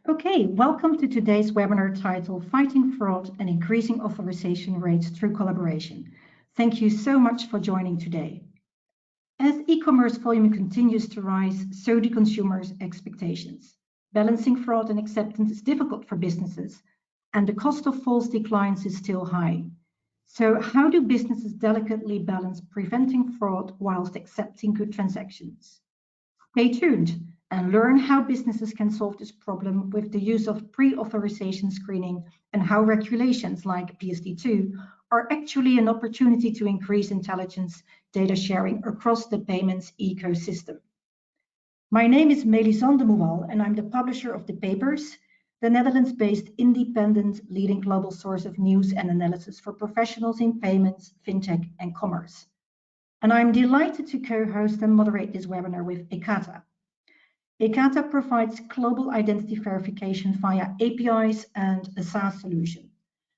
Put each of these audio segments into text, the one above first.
Okay, welcome to today's webinar titled Fighting Fraud and Increasing Authorization Rates Through Collaboration. Thank you so much for joining today. As e-commerce volume continues to rise, so do consumers' expectations. Balancing fraud and acceptance is difficult for businesses, and the cost of false declines is still high. So how do businesses delicately balance preventing fraud whilst accepting good transactions? Stay tuned and learn how businesses can solve this problem with the use of pre-authorization screening and how regulations like PSD2 are actually an opportunity to increase intelligence data sharing across the payments ecosystem. My name is Melisande de Mouwal and I'm the publisher of The Papers, the Netherlands-based independent leading global source of news and analysis for professionals in payments, fintech and commerce. And I'm delighted to co-host and moderate this webinar with Ekata. Ekata provides global identity verification via APIs and a SaaS solution.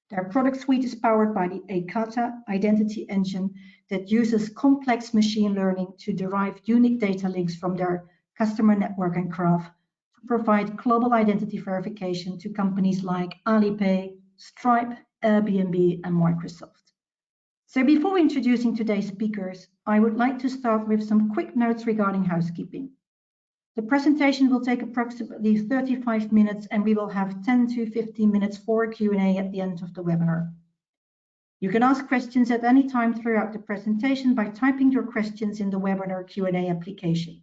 Their product suite is powered by the Ekata identity engine that uses complex machine learning to derive unique data links from their customer network and graph to provide global identity verification to companies like Alipay, Stripe, Airbnb, and Microsoft. So before introducing today's speakers, I would like to start with some quick notes regarding housekeeping. The presentation will take approximately 35 minutes and we will have 10 to 15 minutes for Q&A at the end of the webinar. You can ask questions at any time throughout the presentation by typing your questions in the webinar Q&A application.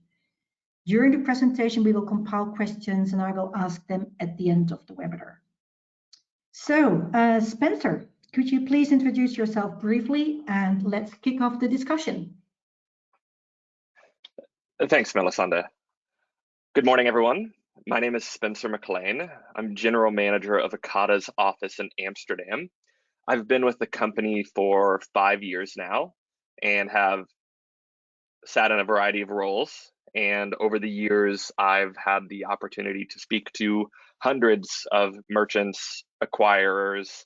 During the presentation, we will compile questions and I will ask them at the end of the webinar. So, Spencer, could you please introduce yourself briefly and let's kick off the discussion. Thanks, Melisande. Good morning, everyone. My name is Spencer McLain. I'm General Manager of Ekata's office in Amsterdam. I've been with the company for 5 years now and have sat in a variety of roles. And over the years, I've had the opportunity to speak to hundreds of merchants, acquirers,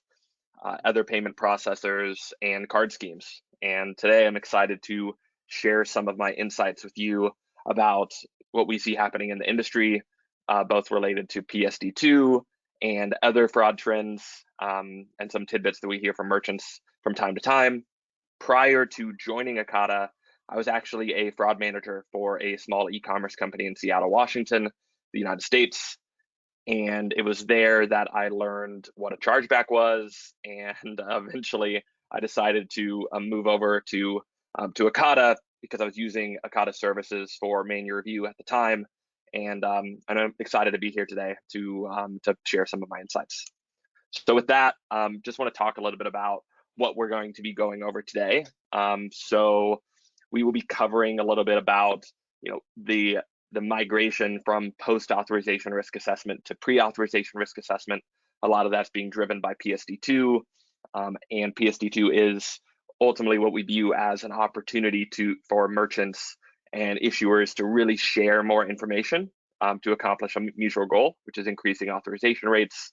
other payment processors, and card schemes. And today I'm excited to share some of my insights with you about what we see happening in the industry, both related to PSD2 and other fraud trends, and some tidbits that we hear from merchants from time to time. Prior to joining Ekata, I was actually a fraud manager for a small e-commerce company in Seattle, Washington, the United States. And it was there that I learned what a chargeback was, and eventually I decided to move over to Ekata because I was using Ekata services for manual review at the time, and I'm excited to be here today to share some of my insights. So with that, just want to talk a little bit about what we're going to be going over today. So we will be covering a little bit about the migration from post-authorization risk assessment to pre-authorization risk assessment. A lot of that's being driven by PSD2, and PSD2 is ultimately what we view as an opportunity for merchants and issuers to really share more information to accomplish a mutual goal, which is increasing authorization rates.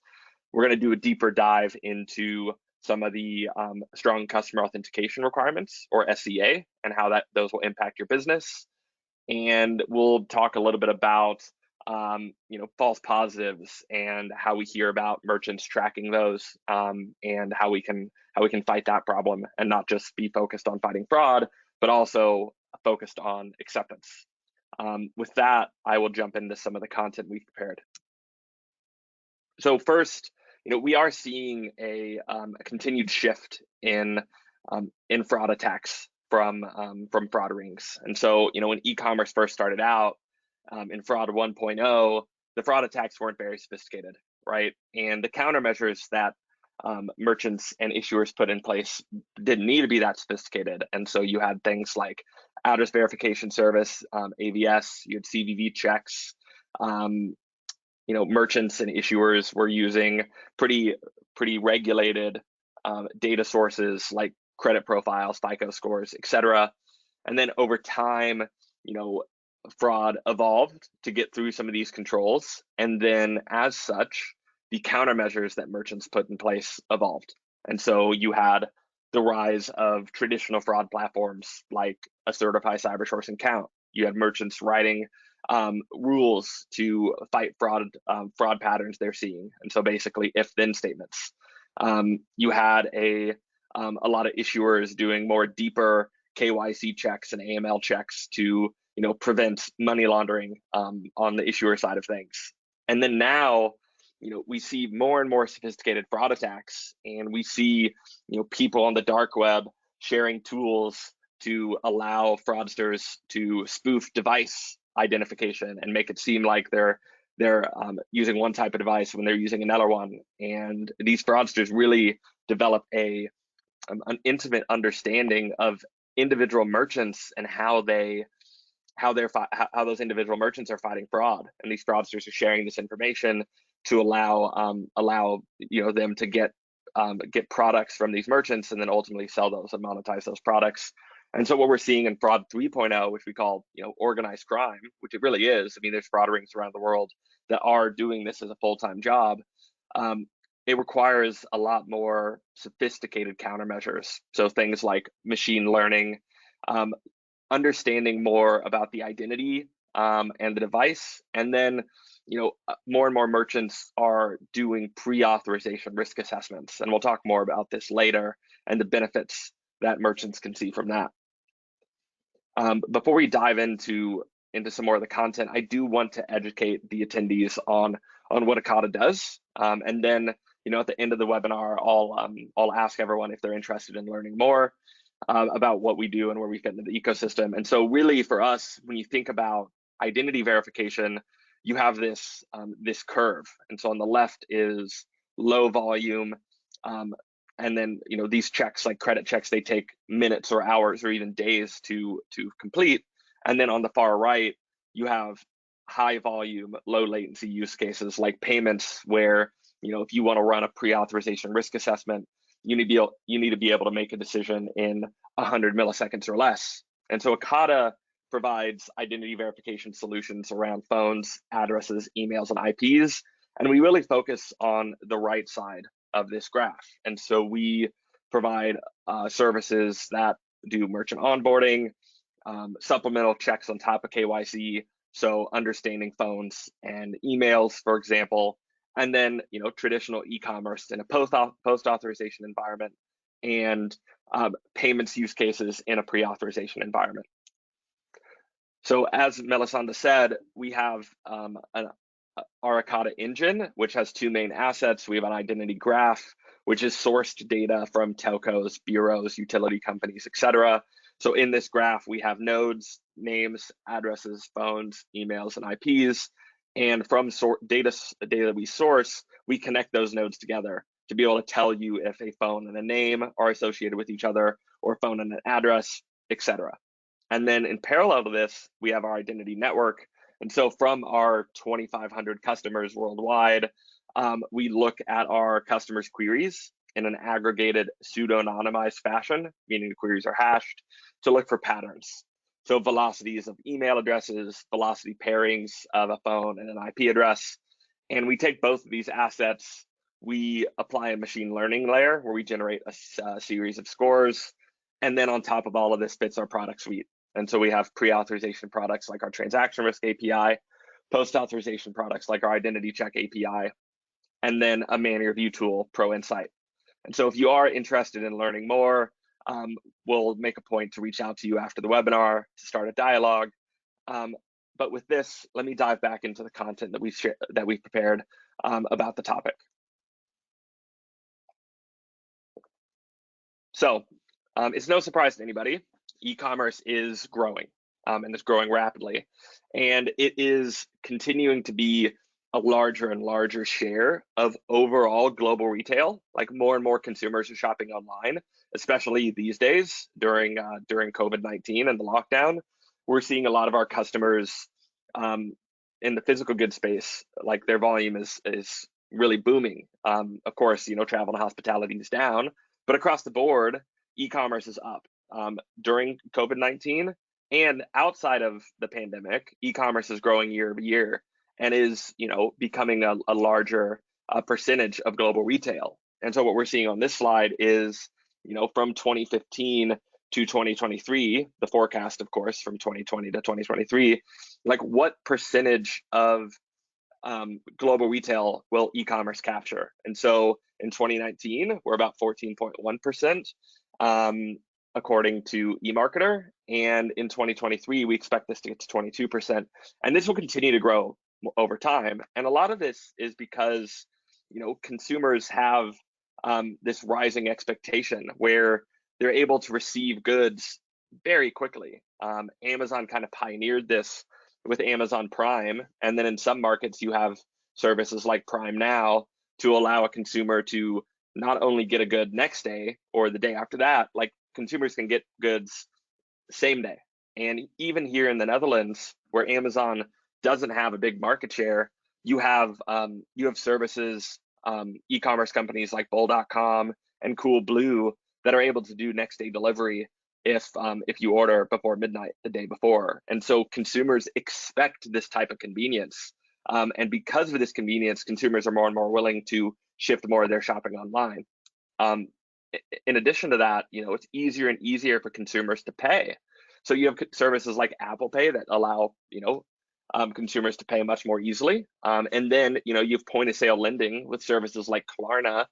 We're going to do a deeper dive into some of the strong customer authentication requirements, or SCA, and how those will impact your business. And we'll talk a little bit about false positives and how we hear about merchants tracking those, and how we can fight that problem and not just be focused on fighting fraud, but also focused on acceptance. With that, I will jump into some of the content we've prepared. So first, we are seeing a continued shift in fraud attacks from fraud rings. And so, when e-commerce first started out in fraud 1.0, the fraud attacks weren't very sophisticated, right? And the countermeasures that merchants and issuers put in place didn't need to be that sophisticated. And so you had things like address verification service, AVS, you had CVV checks. Merchants and issuers were using pretty regulated data sources like credit profiles, FICO scores, etc. And then over time, fraud evolved to get through some of these controls. And then as such, the countermeasures that merchants put in place evolved. And so you had the rise of traditional fraud platforms like a certified cyber sourcing account. You had merchants writing rules to fight fraud patterns they're seeing. And so basically if-then statements. You had a lot of issuers doing more deeper KYC checks and AML checks to prevent money laundering on the issuer side of things. And then now, we see more and more sophisticated fraud attacks, and we see people on the dark web sharing tools to allow fraudsters to spoof device identification and make it seem like they're using one type of device when they're using another one. And these fraudsters really develop an intimate understanding of individual merchants and how those individual merchants are fighting fraud. And these fraudsters are sharing this information to allow them to get products from these merchants and then ultimately sell those and monetize those products. And so what we're seeing in Fraud 3.0, which we call organized crime, which it really is. I mean, there's fraud rings around the world that are doing this as a full-time job. It requires a lot more sophisticated countermeasures. So things like machine learning, understanding more about the identity and the device, and then more and more merchants are doing pre-authorization risk assessments, and we'll talk more about this later and the benefits that merchants can see from that. Before we dive into some more of the content, I do want to educate the attendees on what Ekata does, and then at the end of the webinar, I'll ask everyone if they're interested in learning more about what we do and where we fit into the ecosystem. And so really for us, when you think about identity verification, you have this curve. And so on the left is low volume, and then these checks, like credit checks, they take minutes or hours or even days to complete. And then on the far right, you have high volume, low latency use cases like payments, where if you want to run a pre-authorization risk assessment, you need to be able to make a decision in 100 milliseconds or less. And so Ekata provides identity verification solutions around phones, addresses, emails, and IPs. And we really focus on the right side of this graph. And so we provide services that do merchant onboarding, supplemental checks on top of KYC, so understanding phones and emails, for example, and then traditional e-commerce in a post-authorization environment, and payments use cases in a pre-authorization environment. So as Melisande said, we have our Ekata engine, which has two main assets. We have an identity graph, which is sourced data from telcos, bureaus, utility companies, etc. So in this graph, we have nodes, names, addresses, phones, emails, and IPs. And from data that we source, we connect those nodes together to be able to tell you if a phone and a name are associated with each other, or a phone and an address, etc. And then in parallel to this, we have our identity network. And so from our 2,500 customers worldwide, we look at our customers' queries in an aggregated pseudo-anonymized fashion, meaning the queries are hashed, to look for patterns. So velocities of email addresses, velocity pairings of a phone and an IP address. And we take both of these assets, we apply a machine learning layer where we generate a series of scores. And then on top of all of this fits our product suite. And so we have pre-authorization products like our transaction risk API, post-authorization products like our identity check API, and then a man review tool, Pro Insight. And so if you are interested in learning more, we'll make a point to reach out to you after the webinar to start a dialogue. But with this, let me dive back into the content that we've prepared about the topic. So it's no surprise to anybody, e-commerce is growing, and it's growing rapidly. And it is continuing to be a larger and larger share of overall global retail. Like more and more consumers are shopping online, especially these days during COVID-19 and the lockdown. We're seeing a lot of our customers in the physical goods space, like their volume is really booming. Of course, travel and hospitality is down, but across the board, e-commerce is up during COVID-19, and outside of the pandemic, e-commerce is growing year over year and is, becoming a larger percentage of global retail. And so what we're seeing on this slide is, from 2015 to 2023, the forecast, of course, from 2020 to 2023, like what percentage of global retail will e-commerce capture? And so in 2019, we're about 14.1%, according to eMarketer. And in 2023, we expect this to get to 22%. And this will continue to grow over time. And a lot of this is because, consumers have this rising expectation where they're able to receive goods very quickly. Amazon kind of pioneered this with Amazon Prime, and then in some markets you have services like Prime Now to allow a consumer to not only get a good next day or the day after that, like consumers can get goods the same day. And even here in the Netherlands, where Amazon doesn't have a big market share, you have services, e-commerce companies like Bol.com and Coolblue that are able to do next day delivery if you order before midnight the day before. And so consumers expect this type of convenience. And because of this convenience, consumers are more and more willing to shift more of their shopping online. In addition to that, it's easier and easier for consumers to pay. So you have services like Apple Pay that allow, consumers to pay much more easily. And then, you have point of sale lending with services like Klarna,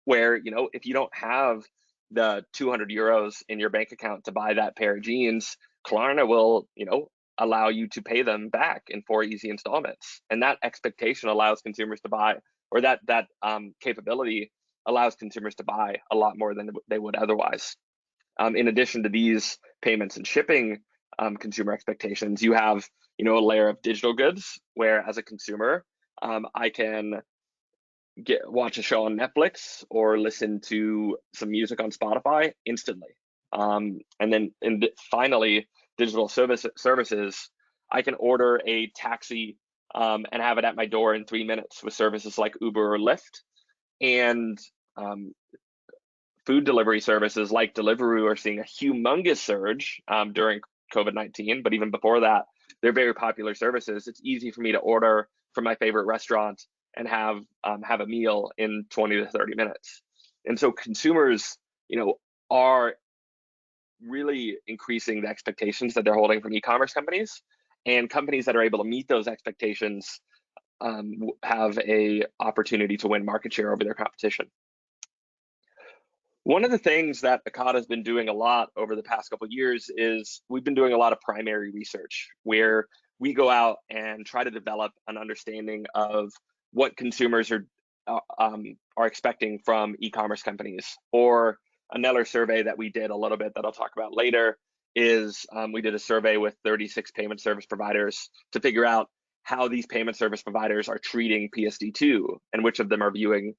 where, if you don't have the 200 euros in your bank account to buy that pair of jeans, Klarna will, allow you to pay them back in 4 easy installments. And that expectation allows consumers to buy, or that capability allows consumers to buy a lot more than they would otherwise. In addition to these payments and shipping consumer expectations, you have, a layer of digital goods where, as a consumer, I can watch a show on Netflix or listen to some music on Spotify instantly. And then finally, digital services, I can order a taxi and have it at my door in 3 minutes with services like Uber or Lyft. And food delivery services like Deliveroo are seeing a humongous surge during COVID-19, but even before that, they're very popular services. It's easy for me to order from my favorite restaurant and have a meal in 20 to 30 minutes. And so consumers, are really increasing the expectations that they're holding from e-commerce companies, and companies that are able to meet those expectations have a opportunity to win market share over their competition. One of the things that Ekata has been doing a lot over the past couple of years is we've been doing a lot of primary research where we go out and try to develop an understanding of what consumers are expecting from e-commerce companies. Or another survey that we did a little bit that I'll talk about later is we did a survey with 36 payment service providers to figure out how these payment service providers are treating PSD2 and which of them are viewing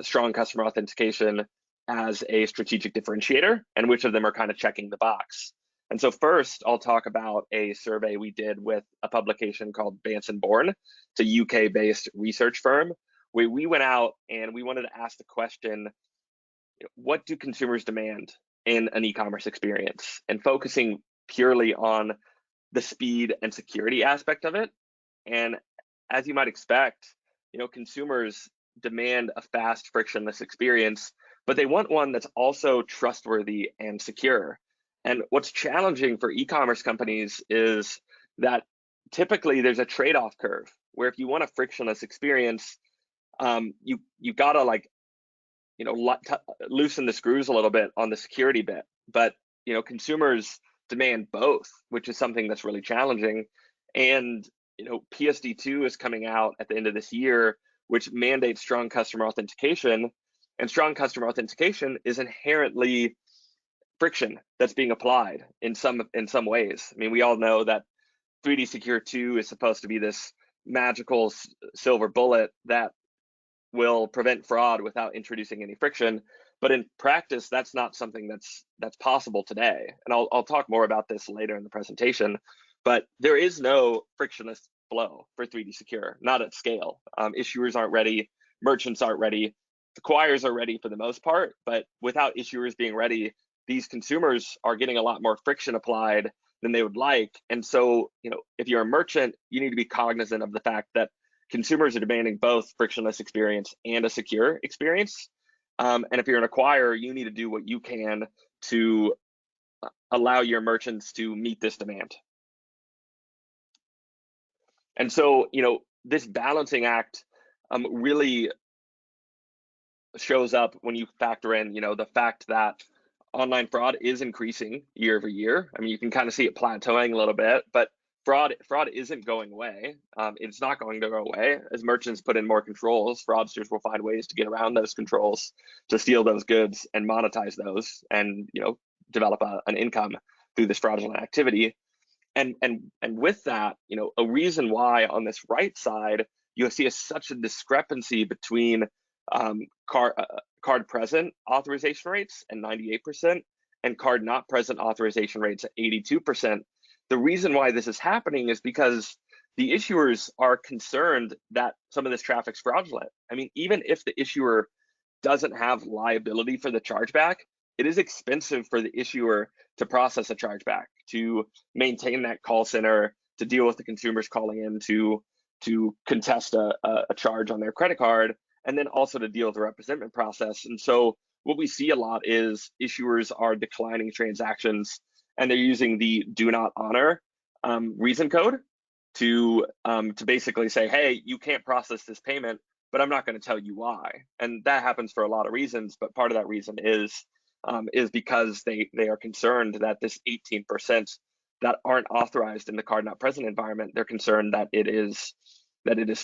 strong customer authentication as a strategic differentiator and which of them are kind of checking the box. And so first, I'll talk about a survey we did with a publication called Banson Bourne. It's a UK-based research firm where we went out and we wanted to ask the question, what do consumers demand in an e-commerce experience? And focusing purely on the speed and security aspect of it. And as you might expect, consumers demand a fast, frictionless experience, but they want one that's also trustworthy and secure. And what's challenging for e-commerce companies is that typically there's a trade-off curve where if you want a frictionless experience, you gotta loosen the screws a little bit on the security bit. But consumers demand both, which is something that's really challenging. And PSD2 is coming out at the end of this year, which mandates strong customer authentication. And strong customer authentication is inherently friction that's being applied in some ways. I mean, we all know that 3D Secure 2 is supposed to be this magical silver bullet that will prevent fraud without introducing any friction. But in practice, that's not something that's possible today. And I'll talk more about this later in the presentation. But there is no frictionless flow for 3D Secure, not at scale. Issuers aren't ready, merchants aren't ready, acquirers are ready for the most part, but without issuers being ready, these consumers are getting a lot more friction applied than they would like. And so, if you're a merchant, you need to be cognizant of the fact that consumers are demanding both frictionless experience and a secure experience. And if you're an acquirer, you need to do what you can to allow your merchants to meet this demand. And so, this balancing act really shows up when you factor in, the fact that online fraud is increasing year over year. I mean, you can kind of see it plateauing a little bit, but fraud isn't going away. It's not going to go away. As merchants put in more controls, fraudsters will find ways to get around those controls, to steal those goods and monetize those, and develop an income through this fraudulent activity. And with that, a reason why on this right side you see such a discrepancy between card present authorization rates at 98% and card not present authorization rates at 82%. The reason why this is happening is because the issuers are concerned that some of this traffic's fraudulent. I mean, even if the issuer doesn't have liability for the chargeback, it is expensive for the issuer to process a chargeback, to maintain that call center, to deal with the consumers calling in to contest a charge on their credit card, and then also to deal with the representment process. And so what we see a lot is issuers are declining transactions, and they're using the do not honor reason code to basically say, hey, you can't process this payment, but I'm not going to tell you why. And that happens for a lot of reasons, but part of that reason is because they are concerned that this 18% that aren't authorized in the card not present environment, they're concerned that it is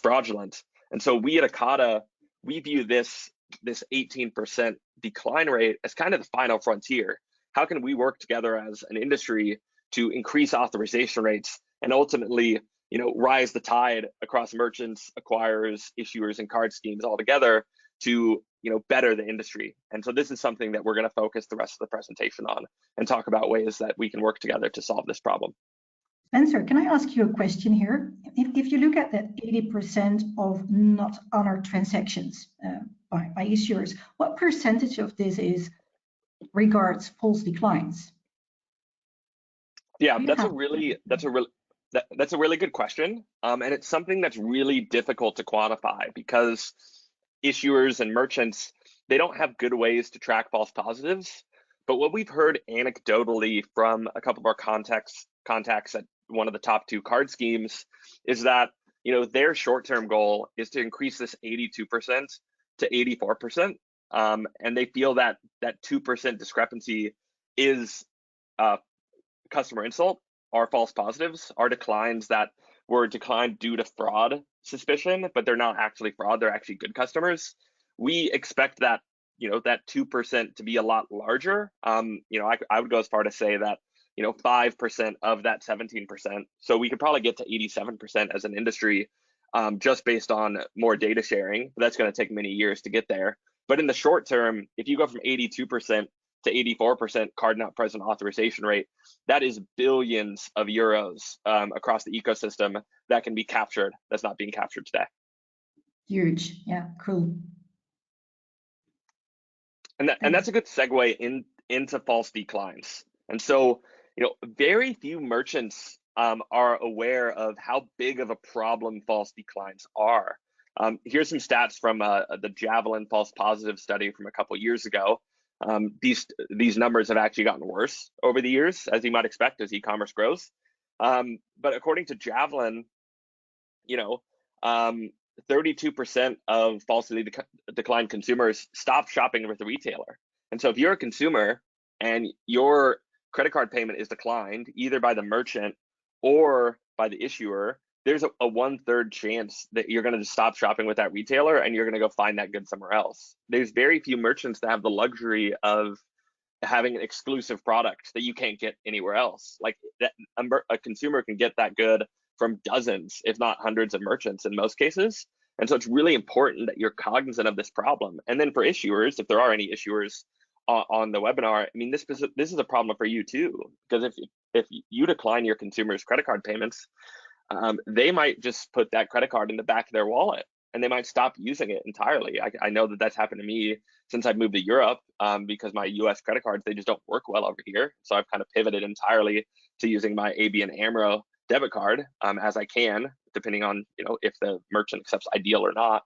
fraudulent. And so we at Ekata, we view this 18% decline rate as kind of the final frontier. How can we work together as an industry to increase authorization rates and ultimately, rise the tide across merchants, acquirers, issuers, and card schemes all together to better the industry? And so this is something that we're going to focus the rest of the presentation on and talk about ways that we can work together to solve this problem. Spencer, can I ask you a question here? If you look at that 80% of not honored transactions by issuers, what percentage of this regards false declines? Yeah, that's a really good question, and it's something that's really difficult to quantify because issuers and merchants, they don't have good ways to track false positives. But what we've heard anecdotally from a couple of our contacts at one of the top 2 card schemes is that their short-term goal is to increase this 82% to 84%, and they feel that 2% discrepancy is customer insult, are false positives, are declines that were declined due to fraud suspicion, but they're not actually fraud, they're actually good customers. We expect that that 2% to be a lot larger. I would go as far to say that 5% of that 17%. So we could probably get to 87% as an industry, just based on more data sharing. But that's going to take many years to get there. But in the short term, if you go from 82% to 84% card not present authorization rate, that is billions of euros across the ecosystem that can be captured, that's not being captured today. Huge. Yeah, cool. And that's a good segue into false declines. And so, very few merchants are aware of how big of a problem false declines are. Here's some stats from the Javelin false positive study from a couple years ago. These numbers have actually gotten worse over the years, as you might expect, as e-commerce grows. But according to Javelin, 32% of falsely declined consumers stop shopping with the retailer. And so if you're a consumer and your credit card payment is declined either by the merchant or by the issuer, there's a 1/3 chance that you're going to just stop shopping with that retailer and you're going to go find that good somewhere else. There's very few merchants that have the luxury of having an exclusive product that you can't get anywhere else. Like that, a consumer can get that good from dozens, if not hundreds of merchants in most cases. And so it's really important that you're cognizant of this problem. And then for issuers, if there are any issuers on the webinar, I mean, this is a problem for you too, because if you decline your consumers' credit card payments, they might just put that credit card in the back of their wallet and they might stop using it entirely. I know that that's happened to me since I moved to Europe, because my US credit cards, they just don't work well over here. So I've kind of pivoted entirely to using my ABN AMRO debit card as I can, depending on if the merchant accepts Ideal or not.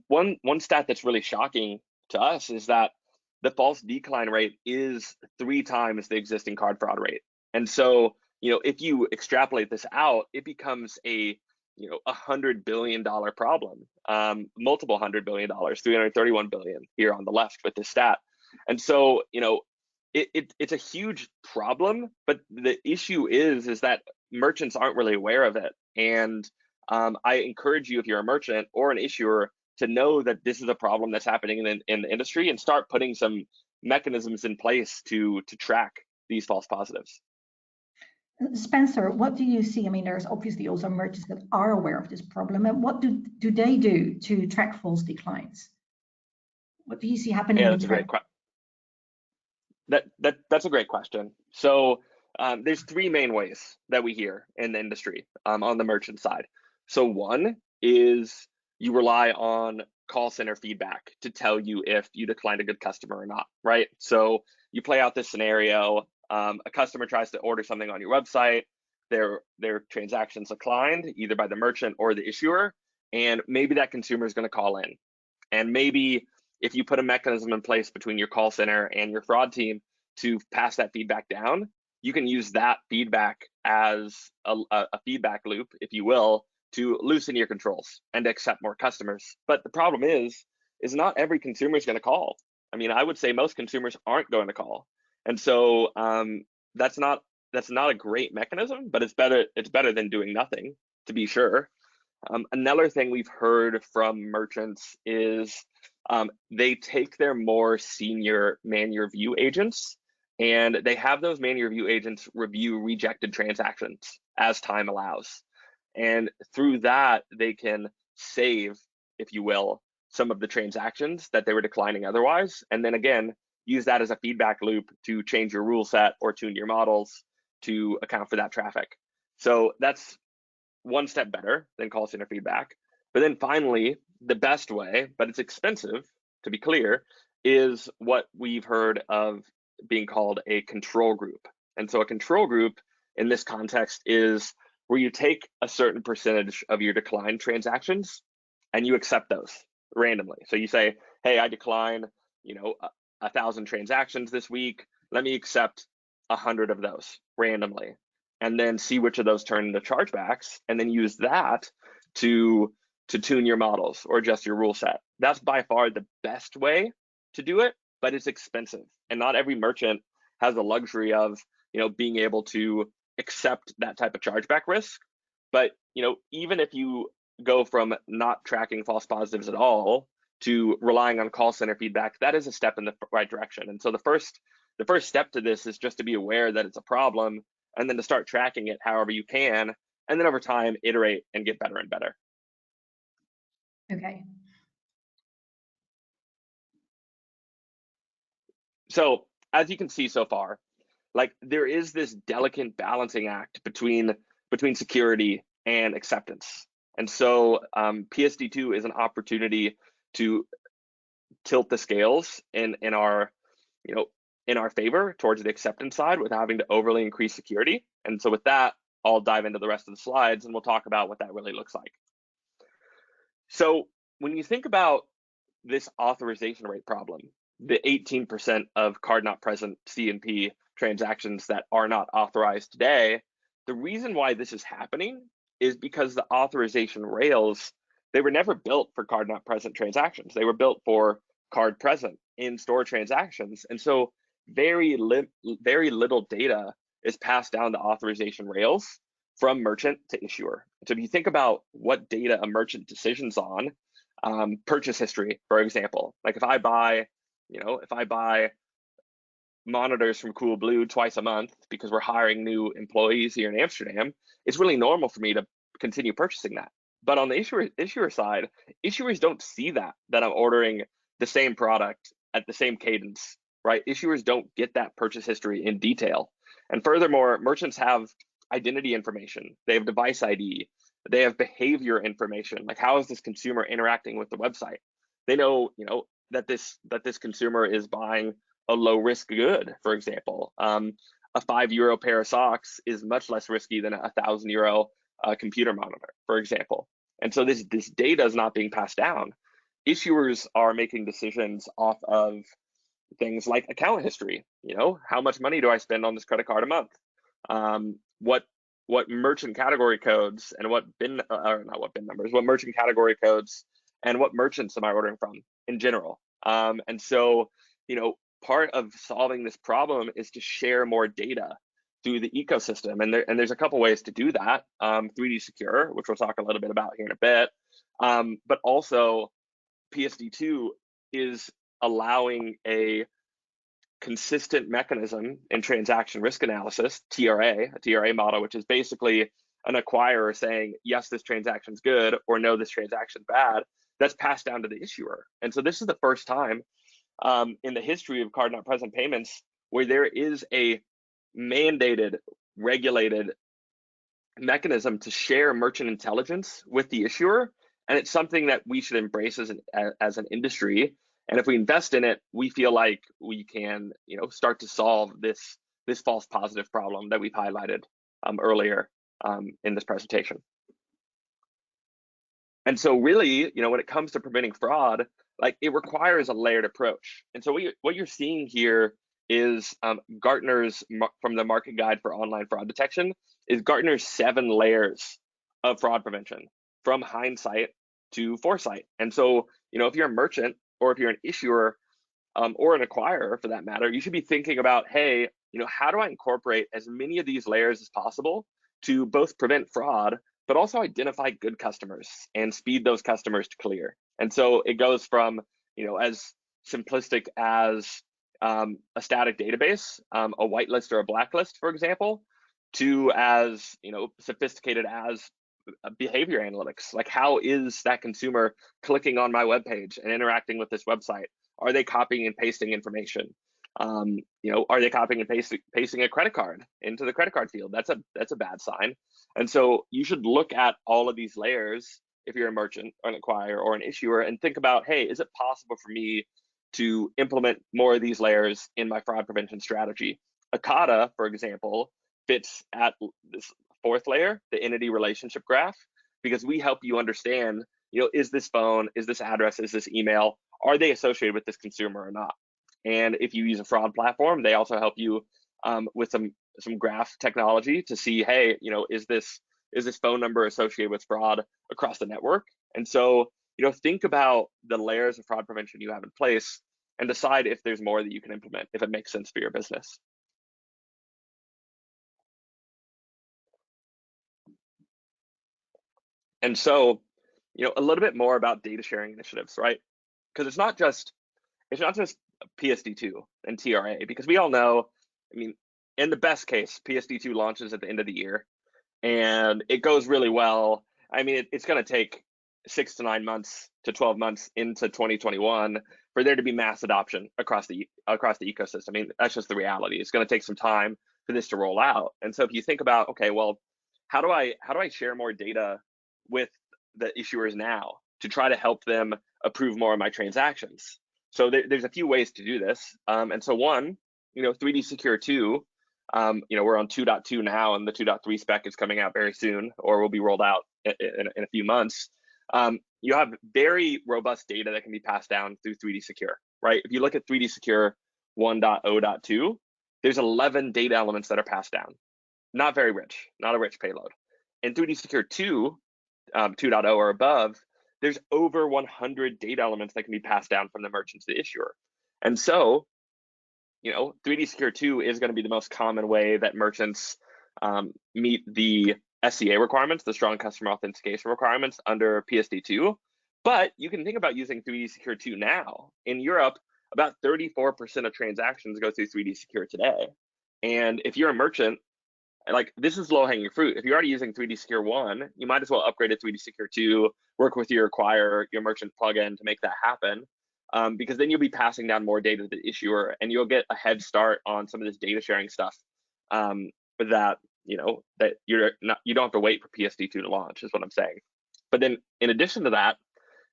One stat that's really shocking to us is that the false decline rate is 3 times the existing card fraud rate. And so, if you extrapolate this out, it becomes a $100 billion problem, multiple $100 billion, $331 billion here on the left with this stat. And so, it's a huge problem, but the issue is that merchants aren't really aware of it. And I encourage you, if you're a merchant or an issuer, to know that this is a problem that's happening in the industry and start putting some mechanisms in place to track these false positives. Spencer, what do you see? I mean, there's obviously also merchants that are aware of this problem, and what do they do to track false declines? What do you see happening? Yeah, that's a great question. That's a great question. So there's 3 main ways that we hear in the industry on the merchant side. So one is you rely on call center feedback to tell you if you declined a good customer or not, right? So you play out this scenario, a customer tries to order something on your website, their transactions declined either by the merchant or the issuer, and maybe that consumer is going to call in. And maybe if you put a mechanism in place between your call center and your fraud team to pass that feedback down, you can use that feedback as a feedback loop, if you will, to loosen your controls and accept more customers. But the problem is not every consumer is going to call. I mean, I would say most consumers aren't going to call. And so that's not a great mechanism, but it's better than doing nothing, to be sure. Another thing we've heard from merchants is they take their more senior man review agents and they have those man review agents review rejected transactions as time allows. And through that, they can save, if you will, some of the transactions that they were declining otherwise. And then again, use that as a feedback loop to change your rule set or tune your models to account for that traffic. So that's one step better than call center feedback. But then finally, the best way, but it's expensive, to be clear, is what we've heard of being called a control group. And so a control group in this context is where you take a certain percentage of your declined transactions and you accept those randomly. So you say, hey, I decline, 1,000 transactions this week. Let me accept 100 of those randomly, and then see which of those turn into chargebacks, and then use that to tune your models or adjust your rule set. That's by far the best way to do it, but it's expensive. And not every merchant has the luxury of, being able to accept that type of chargeback risk. But, even if you go from not tracking false positives at all to relying on call center feedback, that is a step in the right direction. And so the first step to this is just to be aware that it's a problem, and then to start tracking it however you can, and then over time, iterate and get better and better. Okay. So as you can see so far, there is this delicate balancing act between security and acceptance. And so PSD2 is an opportunity to tilt the scales in our favor towards the acceptance side without having to overly increase security. And so with that, I'll dive into the rest of the slides and we'll talk about what that really looks like. So when you think about this authorization rate problem, the 18% of card not present C&P transactions that are not authorized today, the reason why this is happening is because the authorization rails, they were never built for card not present transactions. They were built for card present in-store transactions. And so very little data is passed down the authorization rails from merchant to issuer. So if you think about what data a merchant decisions on, purchase history, for example, like if I buy monitors from Coolblue twice a month because we're hiring new employees here in Amsterdam, it's really normal for me to continue purchasing that. But on the issuer side, issuers don't see that I'm ordering the same product at the same cadence, right? Issuers don't get that purchase history in detail. And furthermore, merchants have identity information. They have device ID. They have behavior information, like how is this consumer interacting with the website? They know, that this consumer is buying a low risk good, for example. A €5 pair of socks is much less risky than a €1,000 computer monitor, for example. And so this data is not being passed down. Issuers are making decisions off of, things like account history. How much money do I spend on this credit card a month? What merchant category codes and what merchant category codes and what merchants am I ordering from in general? And so, part of solving this problem is to share more data through the ecosystem. And there's a couple ways to do that. 3D Secure, which we'll talk a little bit about here in a bit, but also PSD2 is allowing a consistent mechanism in transaction risk analysis, a TRA model, which is basically an acquirer saying, yes, this transaction's good, or no, this transaction's bad. That's passed down to the issuer. And so this is the first time in the history of card not present payments where there is a mandated, regulated mechanism to share merchant intelligence with the issuer. And it's something that we should embrace as an industry. And if we invest in it, we feel like we can, start to solve this false positive problem that we've highlighted earlier in this presentation. And so really, when it comes to preventing fraud, it requires a layered approach. And so what you're seeing here is Gartner's, from the Market Guide for Online Fraud Detection, is Gartner's 7 layers of fraud prevention, from hindsight to foresight. And so, if you're a merchant or if you're an issuer or an acquirer for that matter, you should be thinking about, hey, how do I incorporate as many of these layers as possible to both prevent fraud, but also identify good customers and speed those customers to clear. And so it goes from, as simplistic as a static database, a whitelist or a blacklist, for example, to as sophisticated as behavior analytics. Like, how is that consumer clicking on my webpage and interacting with this website? Are they copying and pasting information? Are they copying and pasting a credit card into the credit card field? That's a bad sign. And so you should look at all of these layers if you're a merchant or an acquirer or an issuer and think about, hey, is it possible for me to implement more of these layers in my fraud prevention strategy? Ekata, for example, fits at this 4th layer, the entity relationship graph, because we help you understand, is this phone, is this address, is this email, are they associated with this consumer or not? And if you use a fraud platform, they also help you with some graph technology to see, hey, is this phone number associated with fraud across the network? And so, think about the layers of fraud prevention you have in place and decide if there's more that you can implement, if it makes sense for your business. And so, a little bit more about data sharing initiatives, right? Because it's not just PSD2 and TRA, because we all know, in the best case, PSD2 launches at the end of the year and it goes really well. It's going to take 6 to 9 months to 12 months into 2021 for there to be mass adoption across the ecosystem. That's just the reality. It's going to take some time for this to roll out. And so if you think about, okay, well, how do I share more data with the issuers now to try to help them approve more of my transactions? So there's a few ways to do this. And so one, 3D Secure 2, we're on 2.2 now, and the 2.3 spec is coming out very soon, or will be rolled out in a few months. You have very robust data that can be passed down through 3D Secure, right? If you look at 3D Secure 1.0.2, there's 11 data elements that are passed down. Not very rich, not a rich payload. In 3D Secure 2, 2.0 or above, there's over 100 data elements that can be passed down from the merchant to the issuer. And so, 3D Secure 2 is going to be the most common way that merchants meet the SCA requirements, the strong customer authentication requirements under PSD2. But you can think about using 3D Secure 2 now. In Europe, about 34% of transactions go through 3D Secure today. And if you're a merchant, this is low-hanging fruit. If you're already using 3D Secure 1, you might as well upgrade to 3D Secure 2, work with your acquirer, your merchant plugin to make that happen, because then you'll be passing down more data to the issuer, and you'll get a head start on some of this data sharing stuff that you don't have to wait for PSD2 to launch, is what I'm saying. But then in addition to that,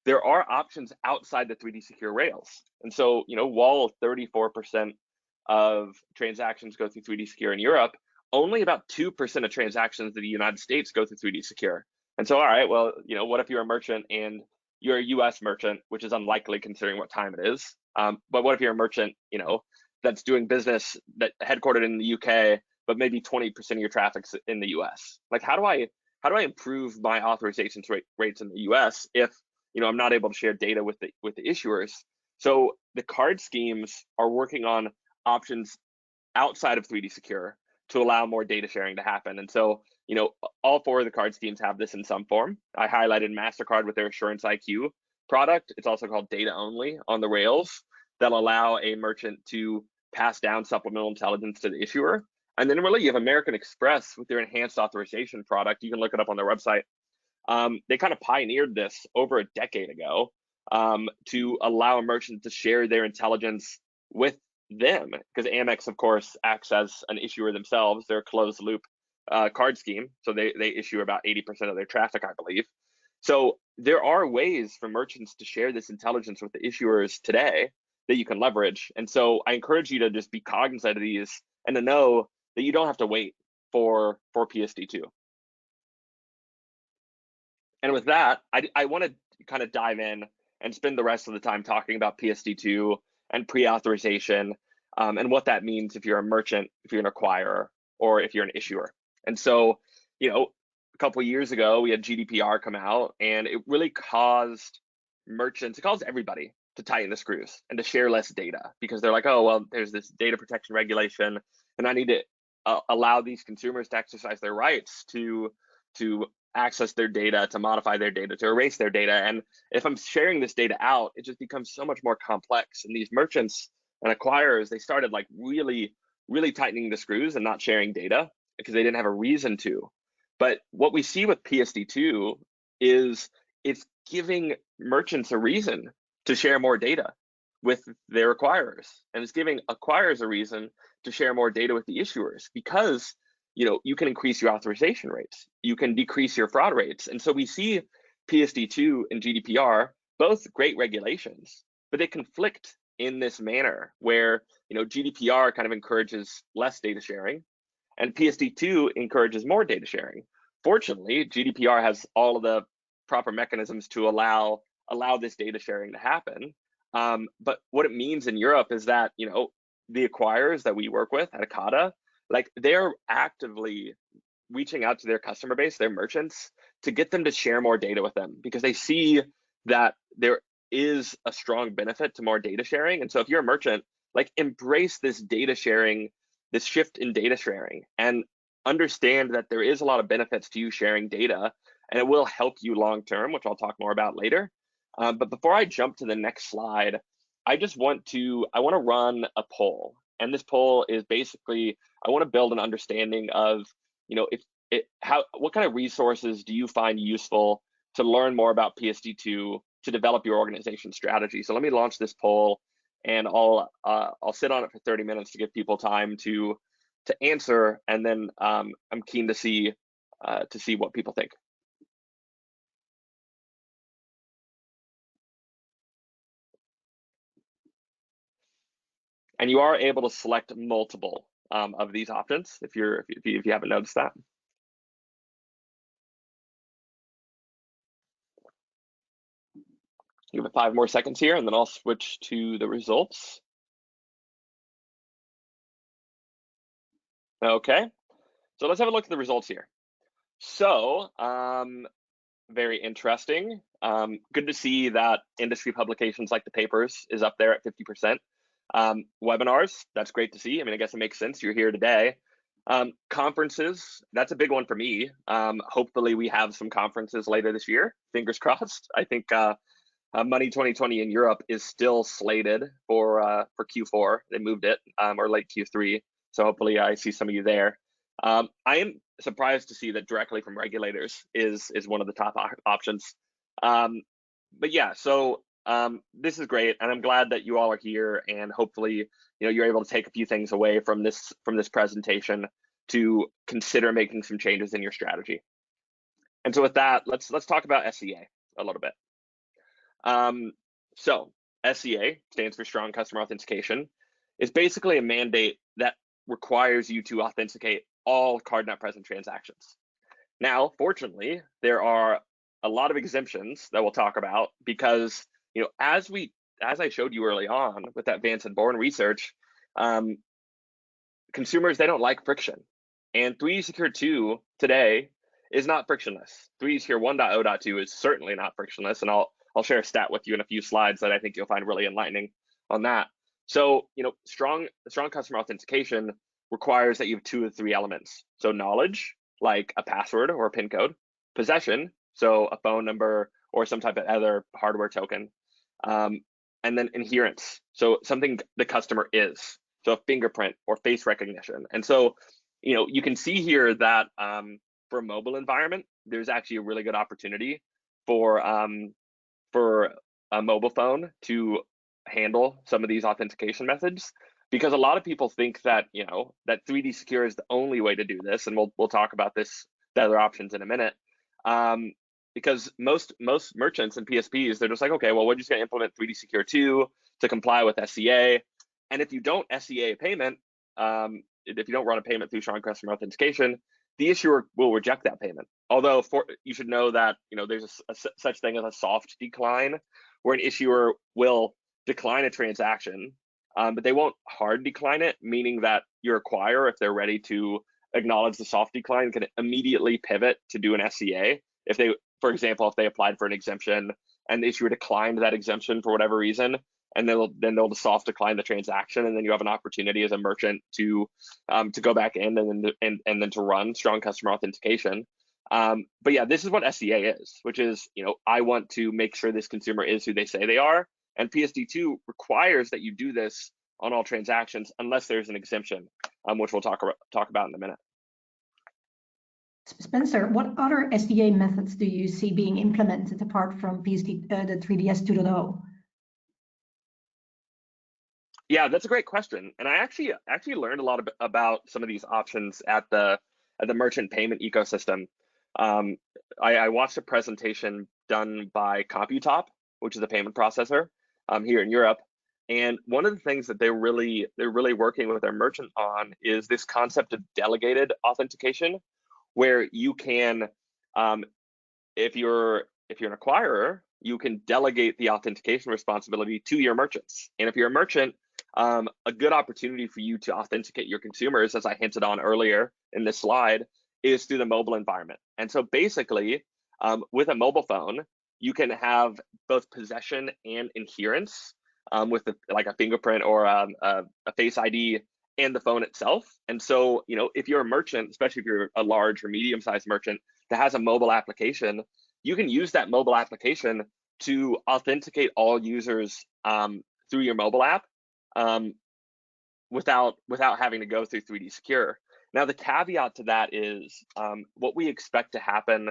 there are options outside the 3D Secure rails. And so, while 34% of transactions go through 3D Secure in Europe, only about 2% of transactions in the United States go through 3D Secure. And so, all right, well, what if you're a merchant and you're a US merchant, which is unlikely considering what time it is, But what if you're a merchant, that's doing business that headquartered in the UK, but maybe 20% of your traffic's in the US? Like, how do I improve my authorization rates in the US if I'm not able to share data with the issuers? So the card schemes are working on options outside of 3D Secure to allow more data sharing to happen. And so, all 4 of the card schemes have this in some form. I highlighted MasterCard with their Assurance IQ product. It's also called Data Only on the rails, that'll allow a merchant to pass down supplemental intelligence to the issuer. And then really you have American Express with their enhanced authorization product. You can look it up on their website. They kind of pioneered this over a decade ago to allow a merchant to share their intelligence with them, because Amex, of course, acts as an issuer themselves. They're a closed loop card scheme, so they issue about 80% of their traffic, I believe. So there are ways for merchants to share this intelligence with the issuers today that you can leverage. And so I encourage you to just be cognizant of these and to know that you don't have to wait for PSD2. And with that, I want to kind of dive in and spend the rest of the time talking about PSD2 and pre-authorization and what that means if you're a merchant, if you're an acquirer, or if you're an issuer. And so, a couple of years ago, we had GDPR come out, and it really caused merchants, it caused everybody to tighten the screws and to share less data, because they're like, oh, well, there's this data protection regulation, and I need to allow these consumers to exercise their rights to access their data, to modify their data, to erase their data. And if I'm sharing this data out, it just becomes so much more complex. And these merchants and acquirers, they started like really, really tightening the screws and not sharing data because they didn't have a reason to. But what we see with PSD2 is it's giving merchants a reason to share more data with their acquirers. And it's giving acquirers a reason to share more data with the issuers, because you can increase your authorization rates, you can decrease your fraud rates. And so we see PSD2 and GDPR, both great regulations, but they conflict in this manner where GDPR kind of encourages less data sharing and PSD2 encourages more data sharing. Fortunately, GDPR has all of the proper mechanisms to allow this data sharing to happen. But what it means in Europe is that the acquirers that we work with at Ekata, like, they're actively reaching out to their customer base, their merchants, to get them to share more data with them, because they see that there is a strong benefit to more data sharing. And so if you're a merchant, like, embrace this data sharing, this shift in data sharing, and understand that there is a lot of benefits to you sharing data, and it will help you long term, which I'll talk more about later. But before I jump to the next slide, I want to run a poll. And this poll is basically, I want to build an understanding of, what kind of resources do you find useful to learn more about PSD2 to develop your organization strategy? So let me launch this poll, and I'll sit on it for 30 minutes to give people time to answer, and then I'm keen to see what people think. And you are able to select multiple of these options if you haven't noticed that. Give it 5 more seconds here, and then I'll switch to the results. Okay, so let's have a look at the results here. So very interesting. Good to see that industry publications like the papers is up there at 50%. Webinars, that's great to see. I mean, I guess it makes sense. You're here today. Conferences, that's a big one for me. Hopefully we have some conferences later this year. Fingers crossed. I think Money 2020 in Europe is still slated for Q4. They moved it, or late Q3. So hopefully I see some of you there. I am surprised to see that directly from regulators is one of the top options. But yeah, so this is great, and I'm glad that you all are here, and hopefully you're able to take a few things away from this presentation to consider making some changes in your strategy. And so with that, let's talk about SCA a little bit. So SCA stands for Strong Customer Authentication. It's basically a mandate that requires you to authenticate all card-not-present transactions. Now, fortunately, there are a lot of exemptions that we'll talk about, because as we as I showed you early on with that Vance and Bourne research, consumers, they don't like friction. And 3D Secure 2 today is not frictionless. 3D Secure 1.0.2 is certainly not frictionless, and I'll share a stat with you in a few slides that I think you'll find really enlightening on that. So, strong customer authentication requires that you have 2 of 3 elements. So knowledge, like a password or a PIN code; possession, so a phone number or some type of other hardware token; and then adherence, so something the customer is, so a fingerprint or face recognition. And so, you can see here that for a mobile environment, there's actually a really good opportunity for a mobile phone to handle some of these authentication methods, because a lot of people think that that 3D Secure is the only way to do this, and we'll talk about the other options in a minute. Because most merchants and PSPs, they're just like, okay, well, we're just going to implement 3D Secure 2 to comply with SCA. And if you don't SCA a payment, if you don't run a payment through strong customer authentication, the issuer will reject that payment. Although you should know that there's such thing as a soft decline, where an issuer will decline a transaction, but they won't hard decline it, meaning that your acquirer, if they're ready to acknowledge the soft decline, can immediately pivot to do an SCA. If they, for example, if they applied for an exemption and the issuer declined that exemption for whatever reason, and then they'll soft decline the transaction, and then you have an opportunity as a merchant to go back in and then to run strong customer authentication. But yeah, this is what SCA is, which is I want to make sure this consumer is who they say they are, and PSD2 requires that you do this on all transactions unless there's an exemption, which we'll talk about in a minute. Spencer, what other SCA methods do you see being implemented apart from the 3DS 2.0? Yeah, that's a great question, and I actually learned a lot about some of these options at the merchant payment ecosystem. I watched a presentation done by Computop, which is a payment processor here in Europe, and one of the things that they're really working with their merchant on is this concept of delegated authentication, where you can, if you're an acquirer, you can delegate the authentication responsibility to your merchants. And if you're a merchant, a good opportunity for you to authenticate your consumers, as I hinted on earlier in this slide, is through the mobile environment. And so basically, with a mobile phone, you can have both possession and adherence with like a fingerprint or a face ID and the phone itself. And so, if you're a merchant, especially if you're a large or medium-sized merchant that has a mobile application, you can use that mobile application to authenticate all users through your mobile app without having to go through 3D Secure. Now, the caveat to that is what we expect to happen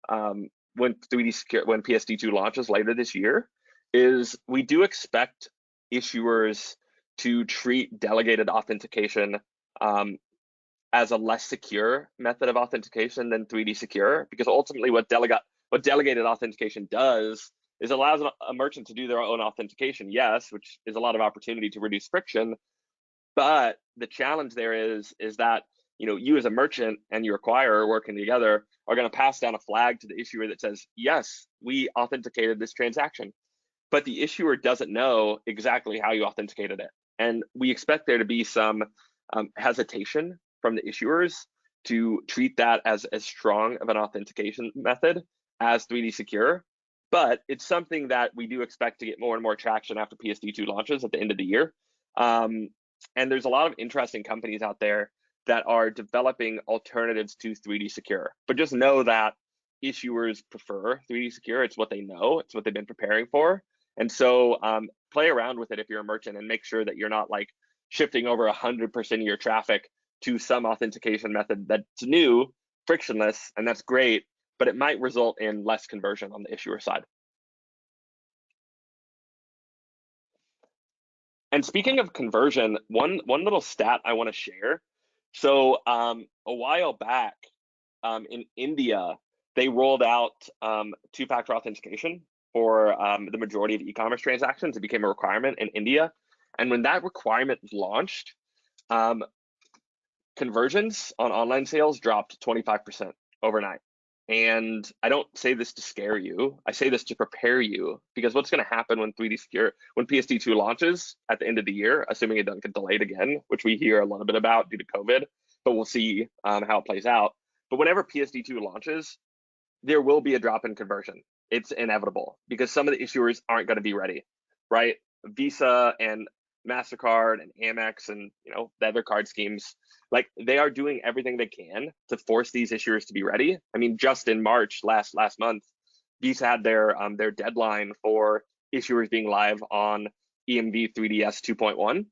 when PSD2 launches later this year is we do expect issuers to treat delegated authentication as a less secure method of authentication than 3D Secure, because ultimately what delegated authentication does is allows a merchant to do their own authentication, yes, which is a lot of opportunity to reduce friction. But the challenge there is that you as a merchant and your acquirer working together are going to pass down a flag to the issuer that says, yes, we authenticated this transaction, but the issuer doesn't know exactly how you authenticated it. And we expect there to be some hesitation from the issuers to treat that as strong of an authentication method as 3D Secure. But it's something that we do expect to get more and more traction after PSD2 launches at the end of the year. And there's a lot of interesting companies out there that are developing alternatives to 3D Secure. But just know that issuers prefer 3D Secure. It's what they know. It's what they've been preparing for. And so play around with it if you're a merchant and make sure that you're not like shifting over 100% of your traffic to some authentication method that's new, frictionless, and that's great, but it might result in less conversion on the issuer side. And speaking of conversion, one little stat I want to share. So a while back in India, they rolled out two-factor authentication for the majority of e-commerce transactions. It became a requirement in India. And when that requirement launched, conversions on online sales dropped 25% overnight. And I don't say this to scare you. I say this to prepare you, because what's going to happen when when PSD2 launches at the end of the year, assuming it doesn't get delayed again, which we hear a little bit about due to COVID, but we'll see how it plays out. But whenever PSD2 launches, there will be a drop in conversion. It's inevitable, because some of the issuers aren't going to be ready, right? Visa and MasterCard and Amex and the other card schemes, like, they are doing everything they can to force these issuers to be ready. I mean, just in March last month, Visa had their deadline for issuers being live on EMV 3DS 2.1.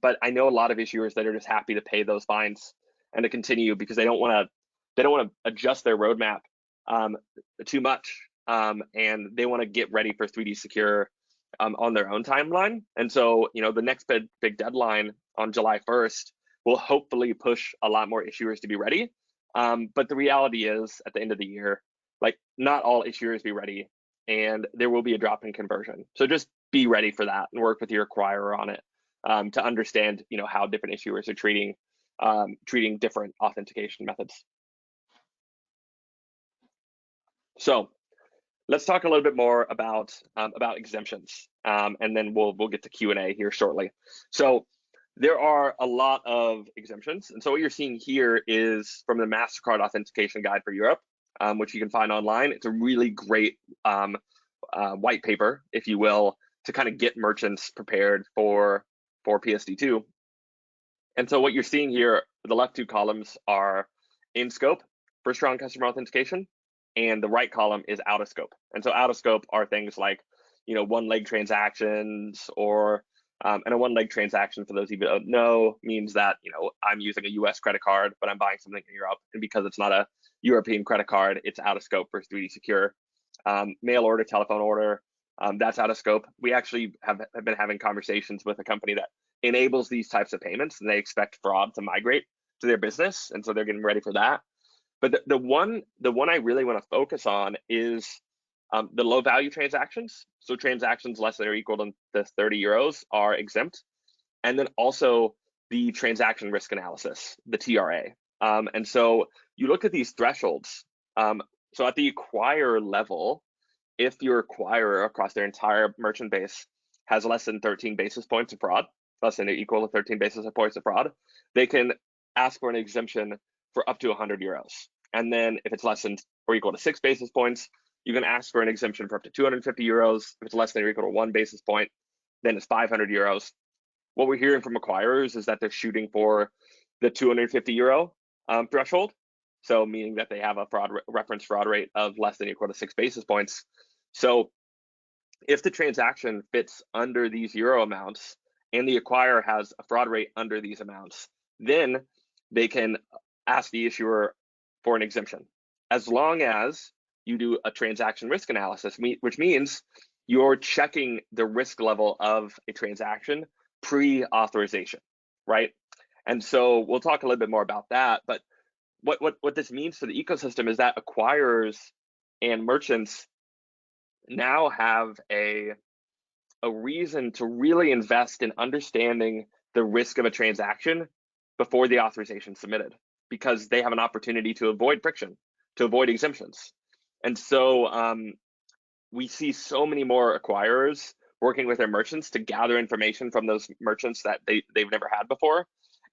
But I know a lot of issuers that are just happy to pay those fines and to continue, because they don't want to adjust their roadmap too much, and they want to get ready for 3D Secure on their own timeline. And so, the next big deadline on July 1st will hopefully push a lot more issuers to be ready. But the reality is, at the end of the year, like, not all issuers be ready, and there will be a drop in conversion. So just be ready for that and work with your acquirer on it to understand, how different issuers are treating different authentication methods. So let's talk a little bit more about exemptions, and then we'll get to Q&A here shortly. So there are a lot of exemptions, and so what you're seeing here is from the MasterCard Authentication Guide for Europe, which you can find online. It's a really great white paper, if you will, to kind of get merchants prepared for PSD2. And so what you're seeing here, the left two columns are in scope for strong customer authentication, and the right column is out of scope. And so out of scope are things like, one-leg transactions, or and a one-leg transaction, for those of you who don't know, means that I'm using a US credit card, but I'm buying something in Europe, and because it's not a European credit card, it's out of scope for 3D Secure. Mail order, telephone order, that's out of scope. We actually have been having conversations with a company that enables these types of payments, and they expect fraud to migrate to their business, and so they're getting ready for that. But the one I really want to focus on is the low value transactions. So transactions less than or equal to 30 euros are exempt. And then also the transaction risk analysis, the TRA. And so you look at these thresholds. So at the acquirer level, if your acquirer across their entire merchant base has less than 13 basis points of fraud, less than or equal to 13 basis points of fraud, they can ask for an exemption for up to 100 euros. And then if it's less than or equal to 6 basis points, you can ask for an exemption for up to 250 euros. If it's less than or equal to 1 basis point, then it's 500 euros. What we're hearing from acquirers is that they're shooting for the 250 euro threshold. So meaning that they have a reference fraud rate of less than or equal to 6 basis points. So if the transaction fits under these euro amounts and the acquirer has a fraud rate under these amounts, then they can ask the issuer for an exemption, as long as you do a transaction risk analysis, which means you're checking the risk level of a transaction pre-authorization, right? And so we'll talk a little bit more about that. But what this means for the ecosystem is that acquirers and merchants now have a reason to really invest in understanding the risk of a transaction before the authorization is submitted, because they have an opportunity to avoid friction, to avoid exemptions. And so we see so many more acquirers working with their merchants to gather information from those merchants that they've never had before.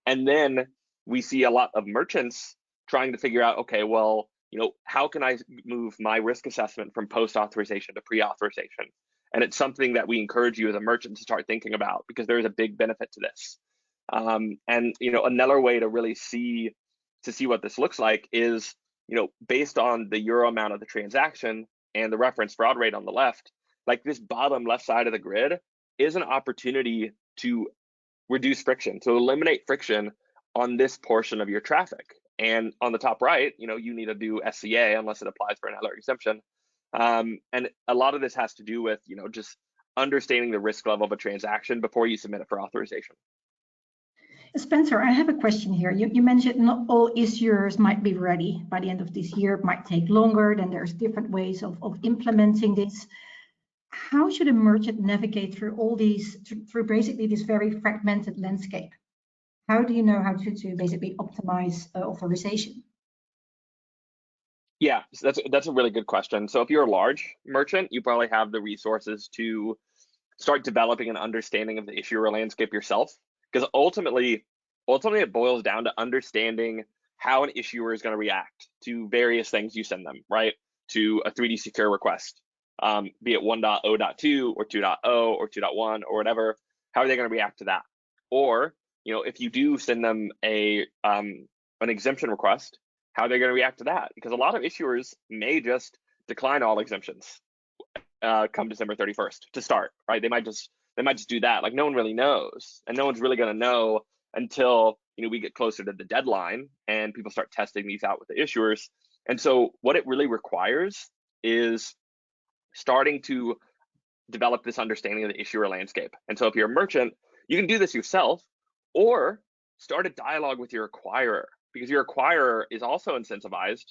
And then we see a lot of merchants trying to figure out, okay, well, how can I move my risk assessment from post-authorization to pre-authorization? And it's something that we encourage you as a merchant to start thinking about, because there is a big benefit to this. And another way to really see what this looks like is, based on the euro amount of the transaction and the reference fraud rate on the left, like this bottom left side of the grid is an opportunity to reduce friction, to eliminate friction on this portion of your traffic. And on the top right, you need to do SCA unless it applies for another exemption. And a lot of this has to do with, just understanding the risk level of a transaction before you submit it for authorization. Spencer, I have a question here. You mentioned not all issuers might be ready by the end of this year. It might take longer, then there's different ways of implementing this. How should a merchant navigate through all these, through basically this very fragmented landscape? How do you know how to basically optimize authorization? Yeah, so that's a really good question. So if you're a large merchant, you probably have the resources to start developing an understanding of the issuer landscape yourself, because ultimately it boils down to understanding how an issuer is going to react to various things you send them, right? To a 3D secure request, be it 1.0.2 or 2.0 or 2.1 or whatever. How are they going to react to that? Or, if you do send them an exemption request, how are they going to react to that? Because a lot of issuers may just decline all exemptions come December 31st to start, right? They might just do that. Like, no one really knows, and no one's really going to know until we get closer to the deadline and people start testing these out with the issuers. And so what it really requires is starting to develop this understanding of the issuer landscape. And so if you're a merchant, you can do this yourself, or start a dialogue with your acquirer, because your acquirer is also incentivized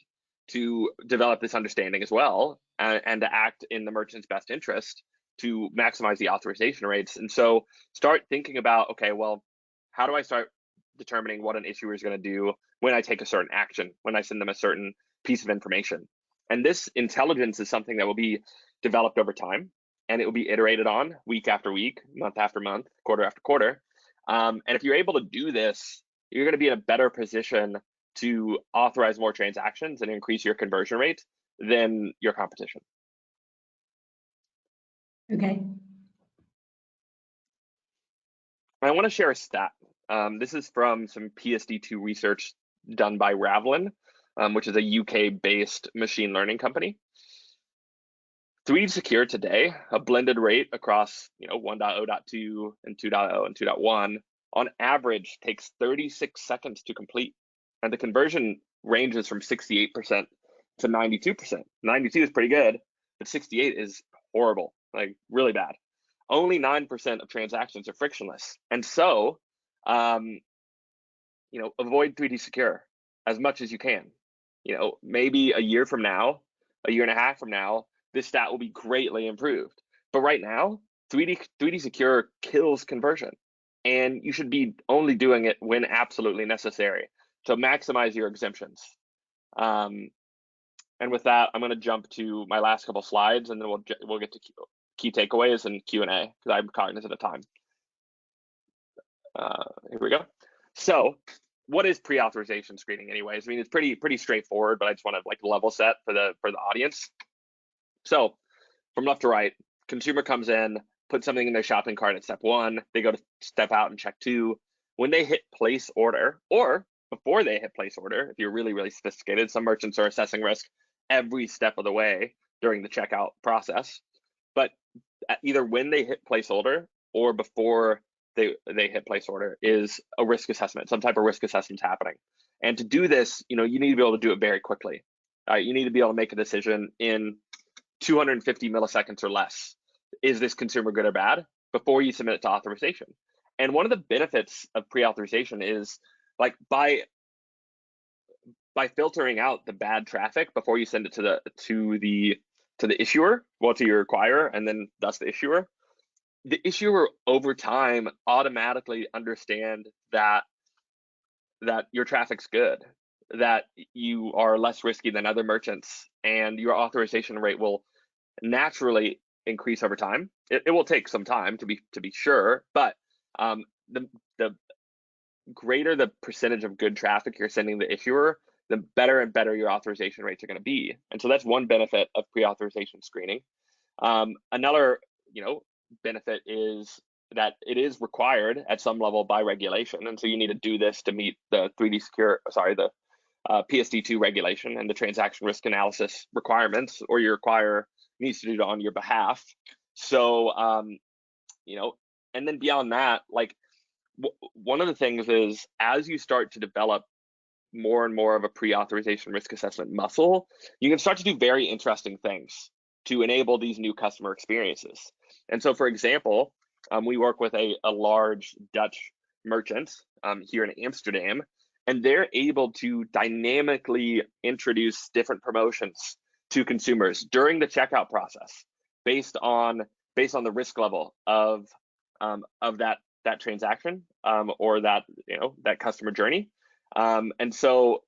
to develop this understanding as well, and to act in the merchant's best interest to maximize the authorization rates. And so start thinking about, okay, well, how do I start determining what an issuer is going to do when I take a certain action, when I send them a certain piece of information? And this intelligence is something that will be developed over time, and it will be iterated on week after week, month after month, quarter after quarter. And if you're able to do this, you're going to be in a better position to authorize more transactions and increase your conversion rate than your competition. Okay. I want to share a stat. This is from some PSD2 research done by Ravelin, which is a UK-based machine learning company. 3D Secure today, a blended rate across 1.0.2 and 2.0 and 2.1, on average takes 36 seconds to complete, and the conversion ranges from 68% to 92%. 92 is pretty good, but 68 is horrible, like really bad. Only 9% of transactions are frictionless, and so avoid 3D Secure as much as you can. Maybe a year from now, a year and a half from now, this stat will be greatly improved. But right now, 3D Secure kills conversion, and you should be only doing it when absolutely necessary to maximize your exemptions. And with that, I'm going to jump to my last couple slides, and then we'll get to key takeaways and Q&A, because I'm cognizant of time. Here we go. So, what is pre-authorization screening, anyways? I mean, it's pretty straightforward, but I just want to level set for the audience. So, from left to right, consumer comes in, puts something in their shopping cart at step 1. They go to step out and check 2. When they hit place order, or before they hit place order, if you're really, really sophisticated, some merchants are assessing risk every step of the way during the checkout process. But either when they hit place order or before they hit place order is a risk assessment. Some type of risk assessment happening. And to do this, you need to be able to do it very quickly. You need to be able to make a decision in 250 milliseconds or less. Is this consumer good or bad? Before you submit it to authorization. And one of the benefits of pre-authorization is, like, by filtering out the bad traffic before you send it to the issuer, well, to your acquirer, and then thus the issuer over time automatically understand that your traffic's good, that you are less risky than other merchants, and your authorization rate will naturally increase over time. It will take some time to be sure, but the greater the percentage of good traffic you're sending the issuer, the better and better your authorization rates are going to be. And so that's one benefit of pre-authorization screening. Another benefit is that it is required at some level by regulation, and so you need to do this to meet the PSD2 regulation and the transaction risk analysis requirements, or your acquirer needs to do it on your behalf. So and then beyond that, one of the things is, as you start to develop more and more of a pre-authorization risk assessment muscle, you can start to do very interesting things to enable these new customer experiences. And so, for example, we work with a large Dutch merchant here in Amsterdam, and they're able to dynamically introduce different promotions to consumers during the checkout process based on the risk level of that transaction or that customer journey. And so